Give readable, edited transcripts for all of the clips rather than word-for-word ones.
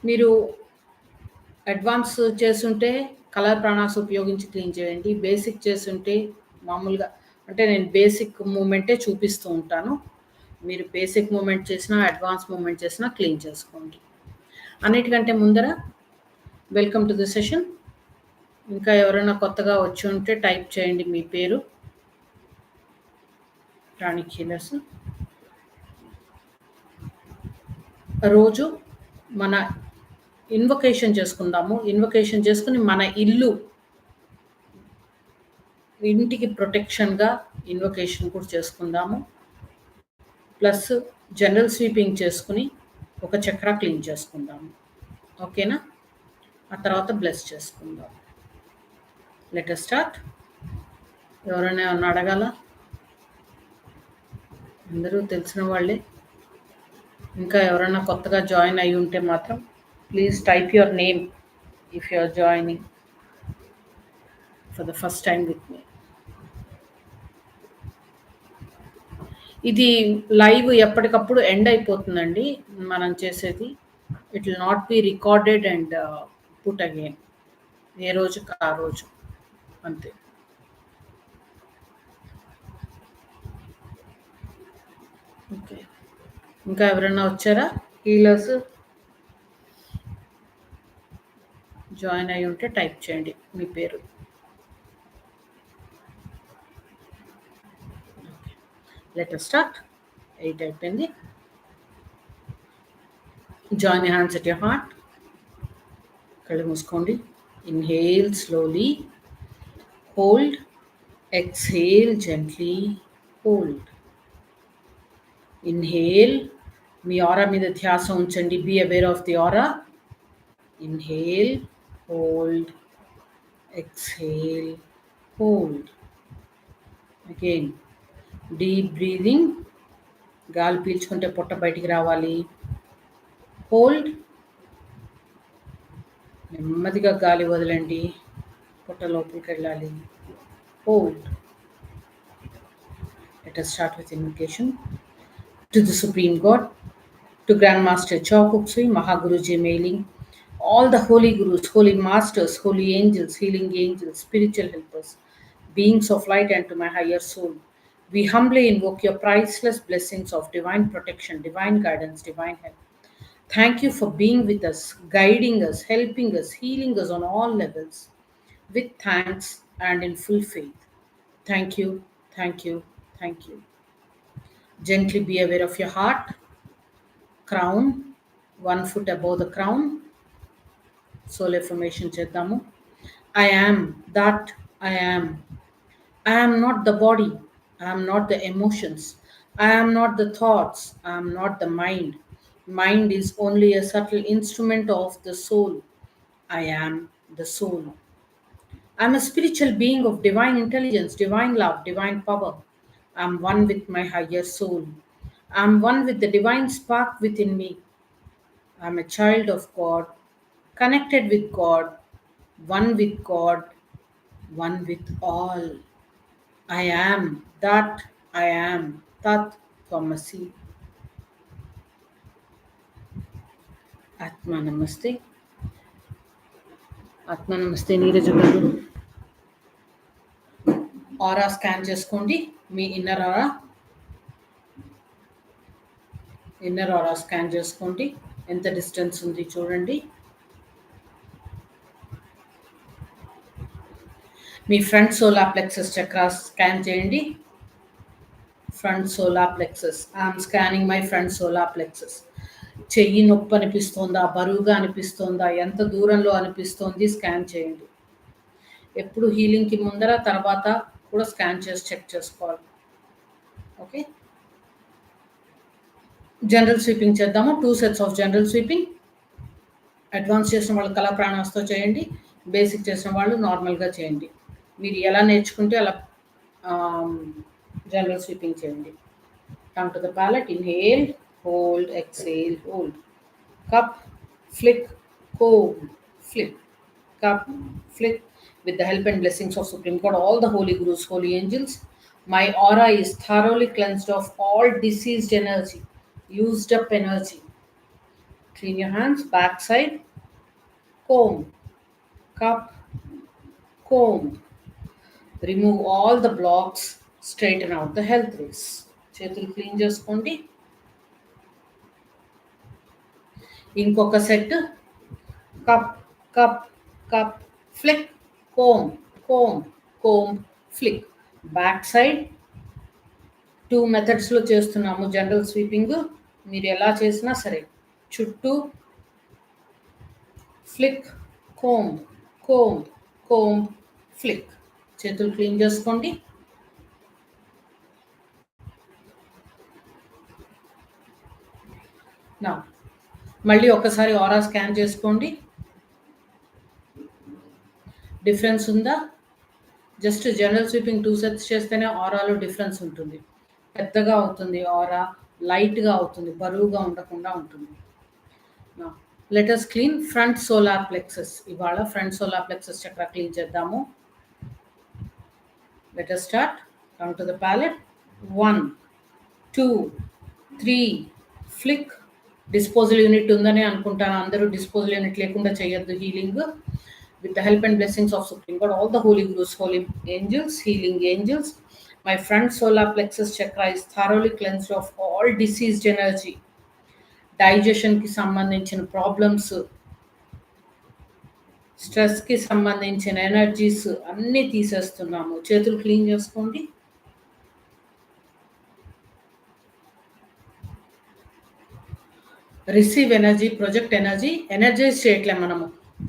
మీరు అడ్వాన్స్ చేసుంటే కలర్ ప్రాణాస్ ఉపయోగించి క్లీన్ చేయండి. బేసిక్ చేసుంటే మామూలుగా అంటే నేను బేసిక్ మూవ్‌మెంటే చూపిస్తూ ఉంటాను. మీరు బేసిక్ మూవ్‌మెంట్ చేసినా, అడ్వాన్స్ మూవ్‌మెంట్ చేసినా క్లీన్ చేసుకోండి. అన్నిటికంటే ముందర వెల్కమ్ టు ది సెషన్. ఇంకా ఎవరైనా కొత్తగా వచ్చి ఉంటే టైప్ చేయండి మీ పేరు. Pranic healers. రోజు మన ఇన్వొకేషన్ చేసుకుందాము. ఇన్వొకేషన్ చేసుకొని మన ఇంటికి ప్రొటెక్షన్‌గా ఇన్వొకేషన్ కూడా చేసుకుందాము. ప్లస్ జనరల్ స్వీపింగ్ చేసుకొని ఒక చక్ర క్లీన్ చేసుకుందాము. ఓకేనా? ఆ తర్వాత బ్లెస్ చేసుకుందాం. Let us start. ఎవరైనా ఏమన్నా అడగాలా? అందరూ తెలిసిన వాళ్ళే. ఇంకా ఎవరైనా కొత్తగా జాయిన్ అయ్యి ఉంటే మాత్రం please type your name if you are joining for the first time with me. ఇది లైవ్ ఎప్పటికప్పుడు ఎండ్ అయిపోతుందండి మనం చేసేది. It will not be recorded and put again. ఏ రోజుకి ఆ రోజు అంతే. ఓకే. ఇంకా ఎవరైనా వచ్చారా హీలర్స్? జాయిన్ అయ్యి ఉంటే టైప్ చేయండి మీ పేరు. Let us start. 8 అయిపోయింది. Join your hands at your heart. కళ్ళు మూసుకోండి. Inhale slowly, hold, exhale gently, hold. Inhale, మీ ఆరా మీద ధ్యాస ఉంచండి. Be aware of the aura. Inhale, hold, exhale, hold. Again deep breathing. గాలి పీల్చుకుంటే పొట్ట బయటికి రావాలి. హోల్డ్, నెమ్మదిగా గాలి వదలండి. పొట్ట లోపలికి వెళ్ళాలి. Hold. Let us start with invocation. To the Supreme God, to Grandmaster Chokuksui, Mahaguruji Mailing, all the holy gurus, holy masters, holy angels, healing angels, spiritual helpers, beings of light, and to my higher soul, we humbly invoke your priceless blessings of divine protection, divine guidance, divine help. Thank you for being with us, guiding us, helping us, healing us on all levels, with thanks and in full faith. Thank you, thank you, thank you. Gently be aware of your heart, crown, 1 foot above the crown. Soul affirmation చేద్దాము. I am that I am. I am not the body. I am not the emotions. I am not the thoughts. I am not the mind. Mind is only a subtle instrument of the soul. I am the soul. I am a spiritual being of divine intelligence, divine love, divine power. I am one with my higher soul. I am one with the divine spark within me. I am a child of God, connected with God, one with God, one with all. I am that I am. Tat Twamasi. Atma Namaste. Atma Namaste Neeraja గారు. ఆరా scan చేసుకోండి. మీ inner ఆరా scan చేసుకోండి. ఎంత distance ఉంది చూడండి. మీ front solar plexus chakra scan చేయండి. Front solar plexus. I'm scanning my front solar plexus. చెయ్యి నొప్పి అనిపిస్తోందా, బరువుగా అనిపిస్తోందా, ఎంత దూరంలో అనిపిస్తోంది స్కాన్ చేయండి. ఎప్పుడు హీలింగ్కి ముందర తర్వాత కూడా స్కాన్ చేసి చెక్ చేసుకోవాలి. ఓకే. జనరల్ స్వీపింగ్ చేద్దాము. 2 sets of general sweeping. Advance చేసిన వాళ్ళు కళా ప్రాణాస్తో చేయండి. బేసిక్ చేసిన వాళ్ళు నార్మల్గా చేయండి. మీరు ఎలా నేర్చుకుంటే అలా జనరల్ స్వీపింగ్ చేయండి. Tongue to the palate. Inhale, hold, exhale, hold. Cup, flick, hold, flip. Cup, flick. With the help and blessings of Supreme God, all the holy gurus, holy angels, my aura is thoroughly cleansed of all diseased energy, used up energy. Clean your hands, back side, comb, cup, comb. Remove all the blocks, straighten out the health rays. చేతులు clean చేసుకోండి. ఇంకొక set, cup cup cup, flick, comb comb comb, flick. Back side 2 మెథడ్స్లో చేస్తున్నాము general sweeping. మీరు ఎలా చేసినా సరే, చుట్టూ flick, comb comb comb, flick. చేతులు క్లీన్ చేసుకోండి. నా మళ్ళీ ఒకసారి ఆరా స్కాన్ చేసుకోండి. డిఫరెన్స్ ఉందా? జస్ట్ జనరల్ స్వీపింగ్ 2 సెట్స్ చేస్తేనే ఆరాలో డిఫరెన్స్ ఉంటుంది. పెద్దగా అవుతుంది ఆరా, లైట్గా అవుతుంది, బరువుగా ఉండకుండా ఉంటుంది. Let us clean front solar plexus. ఇవాళ front solar plexus chakra clean చేద్దాము. Let us start. Come to the palette. 1 2 3, flick. Disposal unit ఉందని అనుకుంటాను. అందరూ డిస్పోజల్ యూనిట్ లేకుండా చేయొద్దు healing. With the help and blessings of Supreme God, all the holy gurus, holy angels, healing angels, my front solar plexus chakra is thoroughly cleansed of all diseased energy. Digestion ki sambandhinchina problems, stress ki sambandhinchina energies anni తీసేస్తున్నాము. చేతులు clean చేసుకోండి. Receive energy, project energy, energize చేయట్లే, మనము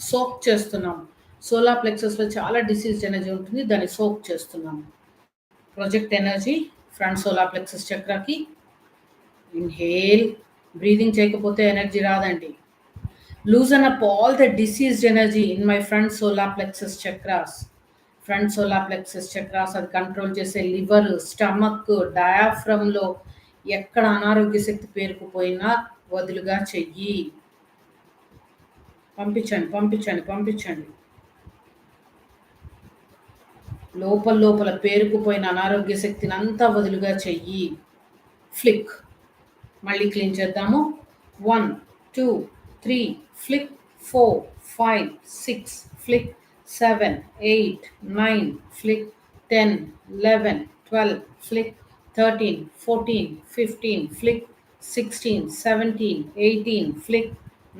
soak చేస్తున్నాము. Solar ప్లెక్సస్లో చాలా diseased energy ఉంటుంది, దాన్ని soak చేస్తున్నాము. Project energy front solar plexus చక్రాకి. ఇన్హేల్. బ్రీదింగ్ చేయకపోతే ఎనర్జీ రాదండి. Loosen up all the diseased energy in my front solar plexus chakras. Front solar plexus chakras అది కంట్రోల్ చేసే లివర్, స్టమక్, డయాఫ్రమ్లో ఎక్కడ అనారోగ్య శక్తి పేరుకుపోయినా వదులుగా చెయ్యి. పంపించండి పంపించండి పంపించండి. లోపల పేరుకుపోయిన అనారోగ్య శక్తిని అంతా వదులుగా చెయ్యి. ఫ్లిక్. మళ్ళీ క్లీన్ చేద్దాము. 1 2 3, flick. 4 5 6, flick. 7 8 9, flick. 10 11 12, flick. 13 14 15, flick. 16 17 18, flick.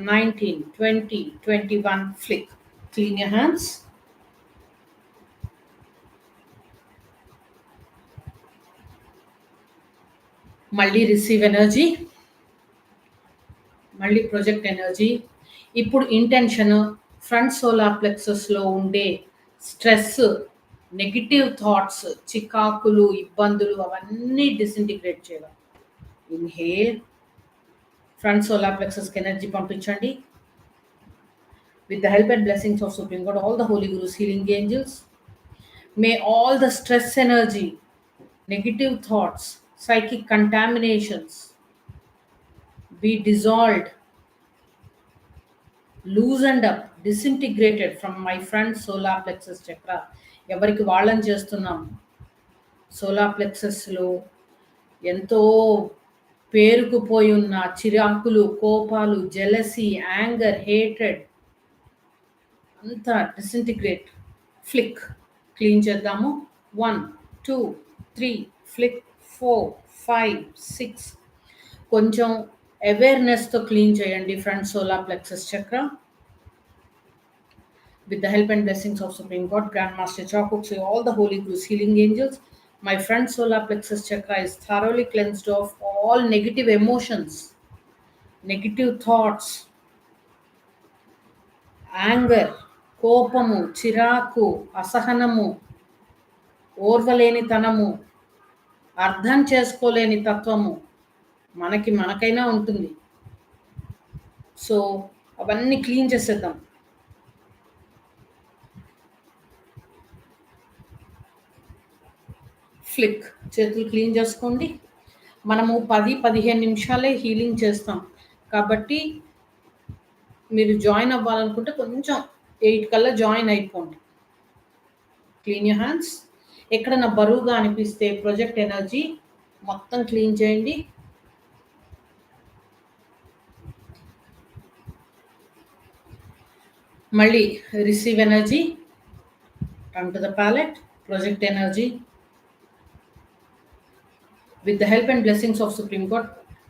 19 20 21, flick. Clean your hands. మళ్ళీ రిసీవ్ ఎనర్జీ, మళ్ళీ ప్రొజెక్ట్ ఎనర్జీ. ఇప్పుడు ఇంటెన్షన్ ఫ్రంట్ సోలార్ ప్లెక్సస్లో ఉండే స్ట్రెస్, నెగిటివ్ థాట్స్, చికాకులు, ఇబ్బందులు అవన్నీ డిసింటిగ్రేట్ చేయాలి. ఇన్హేల్. ఫ్రంట్ సోలార్ ప్లెక్సస్కి ఎనర్జీ పంపించండి. With the help and blessings of Supreme God, all the holy gurus, healing angels, may all the stress energy, negative thoughts, psychic contaminations be dissolved, loosened up, disintegrated from my front solar plexus chakra. ఎవరికి వాళ్ళని చేస్తున్నాం. Solar ప్లెక్సస్లో ఎంతో పేరుకుపోయి ఉన్న చిరాకులు, కోపాలు, jealousy, anger, hatred అంతా disintegrate. Flick. Clean చేద్దాము. 1 2 3, flick. 4 5 6. కొంచెం అవేర్నెస్తో clean చేయండి ఫ్రంట్ సోలార్ ప్లెక్సస్ చక్ర. With the help and blessings of Supreme God, Grandmaster Chakukshay, all the holy gurus, healing angels, my front solar plexus chakra is thoroughly cleansed of all negative emotions, negative thoughts, anger, కోపము, చిరాకు, అసహనము, ఓర్వలేనితనము, అర్థం చేసుకోలేని తత్వము మనకైనా ఉంటుంది. So అవన్నీ clean చేసేద్దాం. Flick. చేతులు clean చేసుకోండి. మనము 10-15 నిమిషాలే హీలింగ్ చేస్తాం కాబట్టి మీరు జాయిన్ అవ్వాలనుకుంటే కొంచెం 8 కల్లా జాయిన్ అయిపోండి. Clean your hands. ఎక్కడన్నా బరువుగా అనిపిస్తే ప్రొజెక్ట్ ఎనర్జీ మొత్తం క్లీన్ చేయండి. మళ్ళీ receive energy, come to the palette, project energy with the help and blessings of Supreme God,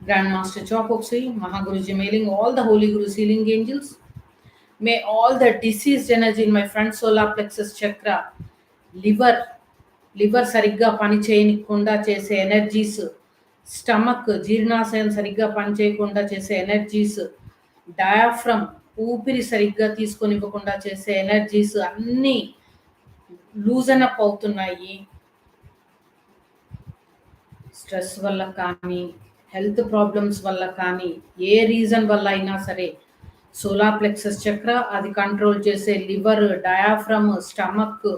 Grand Master Chokoksui, Mahaguruji mailing all the Holy Gurus healing angels. May all the diseased energy in my front solar plexus chakra, liver సరిగ్గా పని చేయకుండా చేసే energies, stomach జీర్ణాశయం సరిగ్గా పని చేయకుండా చేసే energies, diaphragm ఊపిరి సరిగ్గా తీసుకొనివ్వకుండా చేసే ఎనర్జీస్ అన్నీ లూజన్ అప్ అవుతున్నాయి. స్ట్రెస్ వల్ల కానీ, హెల్త్ ప్రాబ్లమ్స్ వల్ల కానీ, ఏ రీజన్ వల్ల అయినా సరే సోలార్ ప్లెక్సస్ చక్ర అది కంట్రోల్ చేసే లివర్, డయాఫ్రమ్, స్టమక్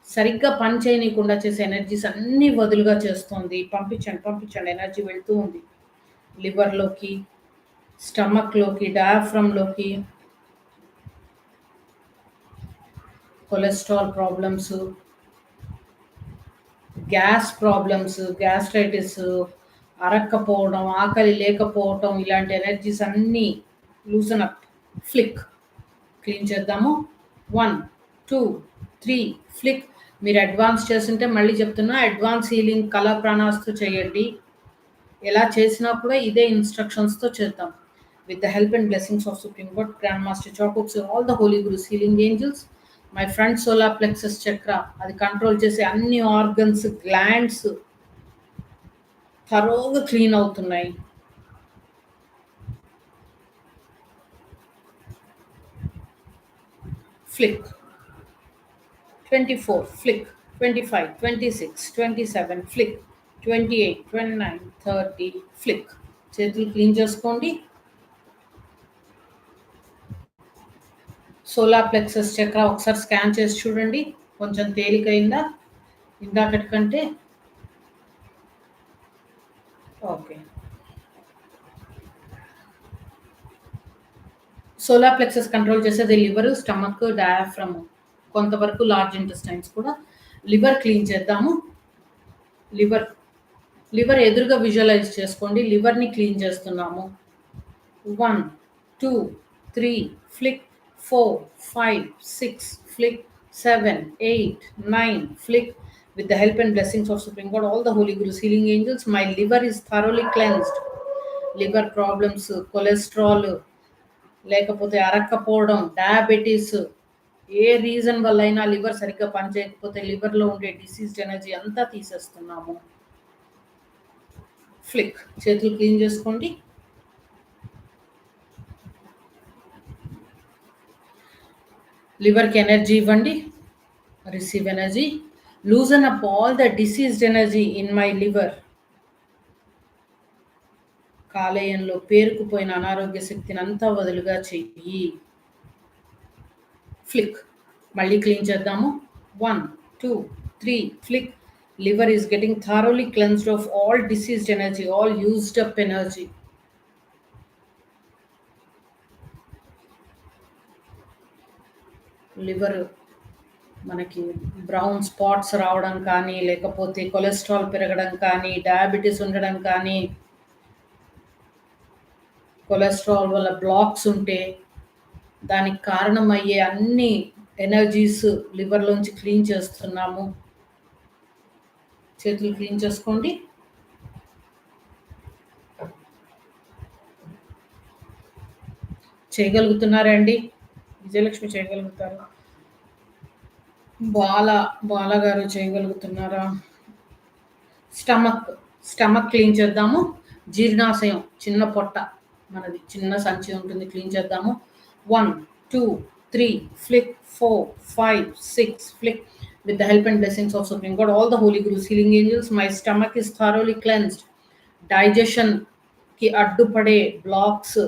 సరిగ్గా పని చేయనీయకుండా చేసే ఎనర్జీస్ అన్నీ వదులుగా చేస్తుంది. పంపించండి, ఎనర్జీ వెళ్తూ ఉంది లివర్లోకి, స్టమక్లోకి, డయాఫ్రమ్లోకి. Cholesterol problems, gas problems, gastritis, అరక్కపోవడం, ఆకలి లేకపోవడం, ఇలాంటి ఎనర్జీస్ అన్నీ లూజన్ అప్. ఫ్లిక్ క్లీన్ చేద్దాము. 1 2 3 ఫ్లిక్. మీరు అడ్వాన్స్ చేస్తుంటే మళ్ళీ చెప్తున్నా, అడ్వాన్స్ హీలింగ్ కళా ప్రాణాస్తో చేయండి. ఎలా చేసినా కూడా ఇదే ఇన్స్ట్రక్షన్స్తో చేద్దాం. With the help and blessings of supreme god, grand master చాకోక్స్, all the holy gurus healing angels, my front solar plexus chakra అది కంట్రోల్ చేసే అన్ని ఆర్గన్స్, గ్లాండ్స్ థరోగా క్లీన్ అవుతున్నాయి. ఫ్లిక్. 24 ఫ్లిక్. 25 26 27 ఫ్లిక్. 28 29 30 ఫ్లిక్. చేతులు క్లీన్ చేసుకోండి. సోలార్ ప్లెక్సస్ చక్ర ఒకసారి scan చేసి చూడండి, కొంచెం తేలికైందా ఇందాకటి కంటే? ఓకే. సోలార్ ప్లెక్సస్ కంట్రోల్ చేసేది లివర్, స్టమక్, డయాఫ్రమ్, కొంతవరకు లార్జ్ ఇంటెస్టైన్స్ కూడా. లివర్ క్లీన్ చేద్దాము. లివర్ ఎదురుగా విజువలైజ్ చేసుకోండి, లివర్ని క్లీన్ చేస్తున్నాము. 1 2 3 flick. 4 5 6 flick. 7 8 9 flick. With the help and blessings of Supreme God, all the Holy Gurus healing angels, my liver is thoroughly cleansed. Liver problems, cholesterol, లేకపోతే అరక్కపోవడం, diabetes, ఏ reason వల్ల అయినా liver సరిగ్గా పనిచేయకపోతే లివర్లో ఉండే diseased energy అంతా తీసేస్తున్నాము. Flick. చేతులు clean చేసుకోండి. లివర్కి energy ఇవ్వండి. Receive energy. Loosen up all the diseased energy in my liver. కాలేయంలో పేరుకుపోయిన అనారోగ్య శక్తిని అంతా వదులుగా చెయ్యి. ఫ్లిక్. మళ్ళీ క్లీన్ చేద్దాము. 1 2 3 flick. Liver is getting thoroughly cleansed of all diseased energy, all used up energy. Liver మనకి బ్రౌన్ స్పాట్స్ రావడం కానీ, లేకపోతే కొలెస్ట్రాల్ పెరగడం కానీ, డయాబెటీస్ ఉండడం కానీ, కొలెస్ట్రాల్ వల్ల బ్లాక్స్ ఉంటే దానికి కారణమయ్యే అన్ని ఎనర్జీస్ లివర్లోంచి క్లీన్ చేస్తున్నాము. చేతులు క్లీన్ చేసుకోండి. చేయగలుగుతున్నారండి? విజయలక్ష్మి చేయగలుగుతారు? బాల గారు చేయగలుగుతున్నారా? స్టమక్ క్లీన్ చేద్దాము. జీర్ణాశయం, చిన్న పొట్ట మనది, చిన్న సంచి ఉంటుంది, క్లీన్ చేద్దాము. 1 2 3 flick. 4 5 6 flick. With the help and blessings of Supreme God, all the Holy Gurus healing angels, my stomach is thoroughly cleansed. Digestion కి అడ్డుపడే బ్లాక్స్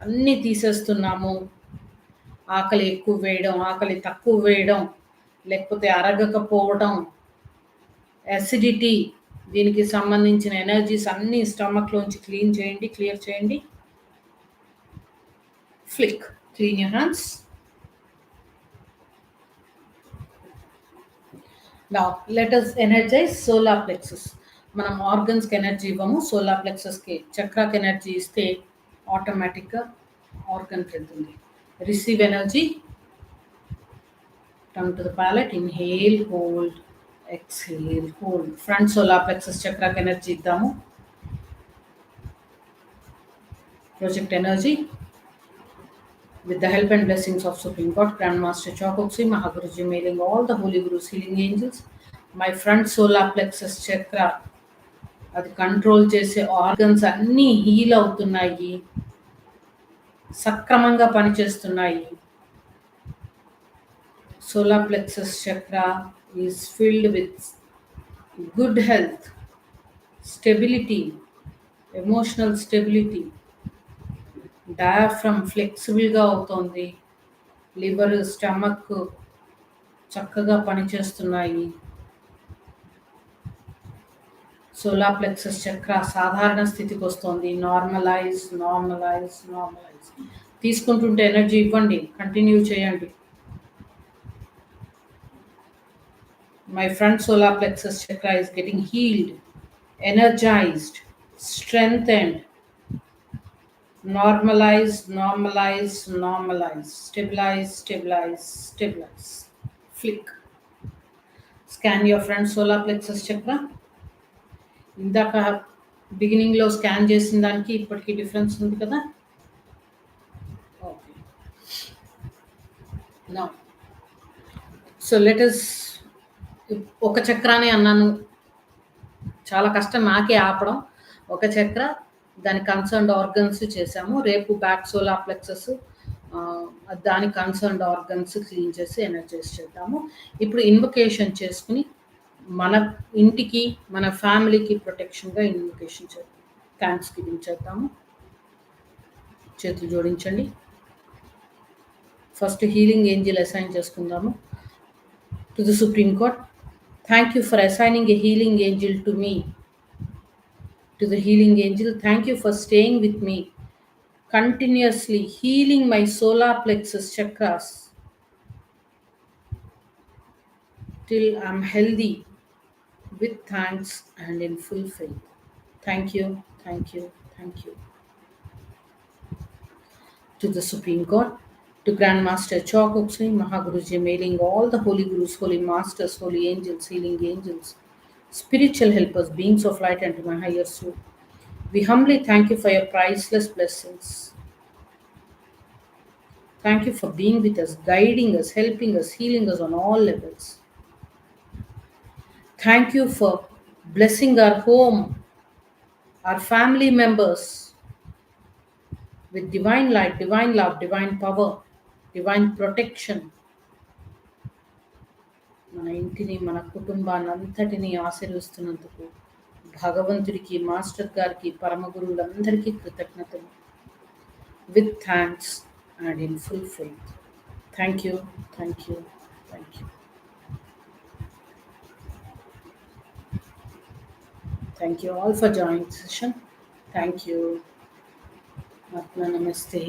అన్నీ తీసేస్తున్నాము. ఆకలి ఎక్కువ వేయడం, ఆకలి తక్కువ వేయడం, లేకపోతే అరగకపోవడం, అసిడిటీ, దీనికి సంబంధించిన ఎనర్జీస్ అన్నీ స్టమక్లోంచి క్లియర్ చేయండి. Flick. Clean your hands. Now let us energize solar plexus. మనం ఆర్గన్స్కి ఎనర్జీ ఇవ్వము, సోలార్ ప్లెక్సస్కి చక్రాకి ఎనర్జీ ఇస్తే ఆటోమేటిక్గా ఆర్గన్కి వెళ్తుంది. Receive energy. Tongue to the palate. Inhale, hold, exhale, hold. Front solar plexus chakra energy iddamu. Project energy with the help and blessings of Supreme God, Grandmaster Chokoksui, Mahaguruji, mailing all the Holy Gurus, healing angels. My front solar plexus chakra అది control చేసే organs అన్నీ heal అవుతున్నాయి, సక్రమంగా పనిచేస్తున్నాయి. Solar plexus chakra is filled with good health, stability, emotional stability. Diaphragm ఫ్లెక్సిబుల్గా అవుతోంది. Liver, stomach చక్కగా పనిచేస్తున్నాయి. సోలార్ ప్లెక్సస్ చక్ర సాధారణ స్థితికి వస్తుంది. Normalise normalise normalise. తీసుకుంటుంటే ఎనర్జీ ఇవ్వండి, కంటిన్యూ చేయండి. My front solar plexus chakra is getting healed, energized, strengthened. Normalize, normalize, normalize. Stabilize, stabilize, stabilize. Flick. Scan your front solar plexus chakra. ఇందాక బిగినింగ్లో స్కాన్ చేసిన దానికి ఇప్పటికీ డిఫరెన్స్ ఉంది కదా. Okay, now so let us. ఒక చక్రానే అన్నాను, చాలా కష్టం నాకే ఆపడం. ఒక చక్ర, దాని కన్సర్న్డ్ ఆర్గన్స్ చేసాము. రేపు బ్యాక్ సోలార్ ప్లెక్సస్, దాని కన్సర్న్డ్ ఆర్గన్స్ క్లీన్ చేసి ఎనర్జైజ్ చేద్దాము. ఇప్పుడు ఇన్వకేషన్ చేసుకుని మన ఇంటికి, మన ఫ్యామిలీకి ప్రొటెక్షన్గా ఇన్వకేషన్ చేద్దాం. థ్యాంక్స్ గివింగ్ చేద్దాము. చేతులు జోడించండి. ఫస్ట్ హీలింగ్ ఏంజిల్ అసైన్ చేసుకుందాము. To the supreme court, thank you for assigning a healing angel to me. To the healing angel, thank you for staying with me, continuously healing my solar plexus chakras till I'm healthy, with thanks and in full faith. Thank you, thank you, thank you. To the Supreme God, to Grandmaster Chokoksui, Mahaguruji, mailing all the Holy Gurus, Holy Masters, Holy Angels, healing angels, spiritual helpers, beings of light, and to my higher soul. We humbly thank you for your priceless blessings. Thank you for being with us, guiding us, helping us, healing us on all levels. Thank you for blessing our home, our family members with divine light, divine love, divine power, divine protection. మన ఇంటిని, మన కుటుంబాన్ని అంతటినీ ఆశీర్వదిస్తున్నందుకు భగవంతుడికి, master గారికి, పరమ గురువులందరికీ కృతజ్ఞతలు. With thanks and in full faith. Thank you, thank you, thank you. Thank you all for joining the session. Thank you. Atma Namaste.